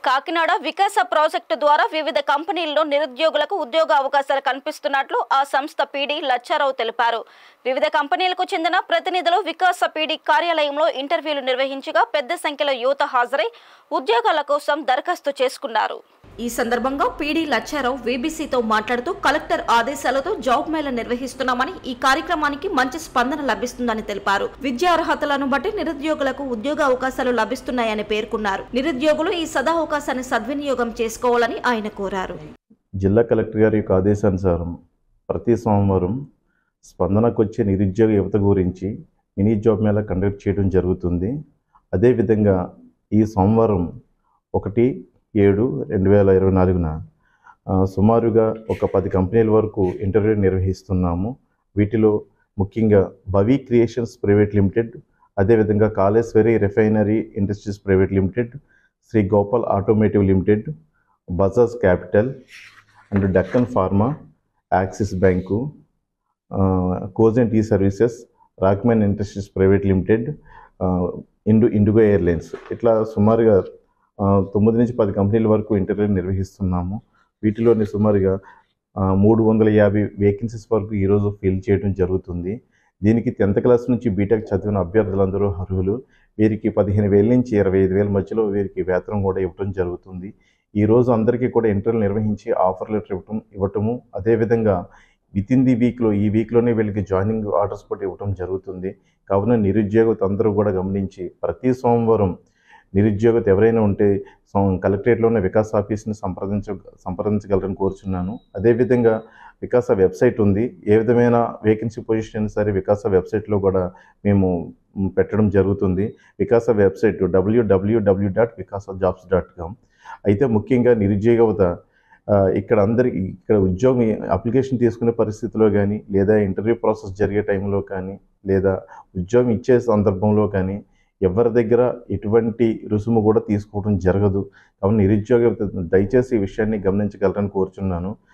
కాకినాడ వికాస project ద్వారా వివిధ కంపెనీల్లో నిరుద్యోగులకు ఉద్యోగ అవకాశాలు కల్పిస్తున్నట్లు ఆ సంస్థ పీడీ లచ్చారావు తెలిపారు. వివిధ కంపెనీలకు చెందిన ప్రతినిధులు వికాస పీడీ కార్యాలయంలో ఇంటర్వ్యూలు నిర్వహించగా పెద్ద సంఖ్యలో యువత హాజరై ఉద్యోగాల కోసం దరఖాస్తు చేసుకున్నారు. ఈ సందర్భంగా పీడీ లచ్చారావు వీబీసీతో మాట్లాడుతూ కలెక్టర్ ఆదేశాలతో జాబ్ మేళా నిర్వహిస్తున్నామని, ఈ కార్యక్రమానికి మంచి స్పందన లభిస్తుందని తెలిపారు. విద్యా అర్హతలను బట్టి నిరుద్యోగులకు ఉద్యోగ అవకాశాలు లభిస్తున్నాయని పేర్కొన్నారు. నిరుద్యోగులు ఈ సదావకాశాన్ని సద్వినియోగం చేసుకోవాలని ఆయన కోరారు. జిల్లా కలెక్టర్ గారి యొక్క ఆదేశానుసారం ప్రతి సోమవారం స్పందనకు వచ్చే నిరుద్యోగ యువత గురించి మినీ జాబ్ మేళా కండక్ట్ చేయడం జరుగుతుంది. అదేవిధంగా ఈ సోమవారం 1/7/2024 సుమారుగా ఒక 10 కంపెనీల వరకు ఇంటర్వ్యూ నిర్వహిస్తున్నాము. వీటిలో ముఖ్యంగా భవి క్రియేషన్స్ ప్రైవేట్ లిమిటెడ్, అదేవిధంగా Kaleshwari refinery industries private limited, Shri Gopal automotive limited, Bajaj capital and Deccan pharma, Axis bank, Cogent E services, Rockman industries private limited, Indigo airlines, ఇట్లా సుమారుగా 9 నుంచి 10 కంపెనీల వరకు ఇంటర్వ్యూ నిర్వహిస్తున్నాము. వీటిలోని సుమారుగా 350 వేకెన్సీస్ వరకు ఈరోజు ఫిల్ చేయడం జరుగుతుంది. దీనికి 10th క్లాస్ నుంచి బీటెక్ చదివిన అభ్యర్థులందరూ అర్హులు. వీరికి 15,000 నుంచి 25,000 మధ్యలో వీరికి వేతనం కూడా ఇవ్వడం జరుగుతుంది. ఈరోజు అందరికీ కూడా ఇంటర్వ్యూ నిర్వహించి ఆఫర్ లెటర్ ఇవ్వటము, అదేవిధంగా వితిన్ ది వీక్లో ఈ వీక్లోనే వీళ్ళకి జాయినింగ్ ఆర్డర్స్ కూడా ఇవ్వడం జరుగుతుంది. కావున నిరుద్యోగత అందరూ కూడా గమనించి ప్రతి సోమవారం నిరుద్యోగత ఎవరైనా ఉంటే కలెక్టరేట్లో ఉన్న వికాస్ ఆఫీస్ని సంప్రదించగలరని కోరుచున్నాను. అదేవిధంగా వికాస వెబ్సైట్ ఉంది. ఏ విధమైన వేకెన్సీ పొజిషన్ అయినా సరే వికాస వెబ్సైట్లో కూడా మేము పెట్టడం జరుగుతుంది. వికాస వెబ్సైట్ www.vikasajobs.com. అయితే ముఖ్యంగా నిరుద్యోగత ఇక్కడ ఉద్యోగం అప్లికేషన్ తీసుకునే పరిస్థితిలో కానీ, లేదా ఇంటర్వ్యూ ప్రాసెస్ జరిగే టైంలో కానీ, లేదా ఉద్యోగం ఇచ్చే సందర్భంలో కానీ ఎవరి దగ్గర ఎటువంటి రుసుము కూడా తీసుకోవడం జరగదు. కాబట్టి నిరుద్యోగ దయచేసి ఈ విషయాన్ని గమనించగలరని కోరుచున్నాను.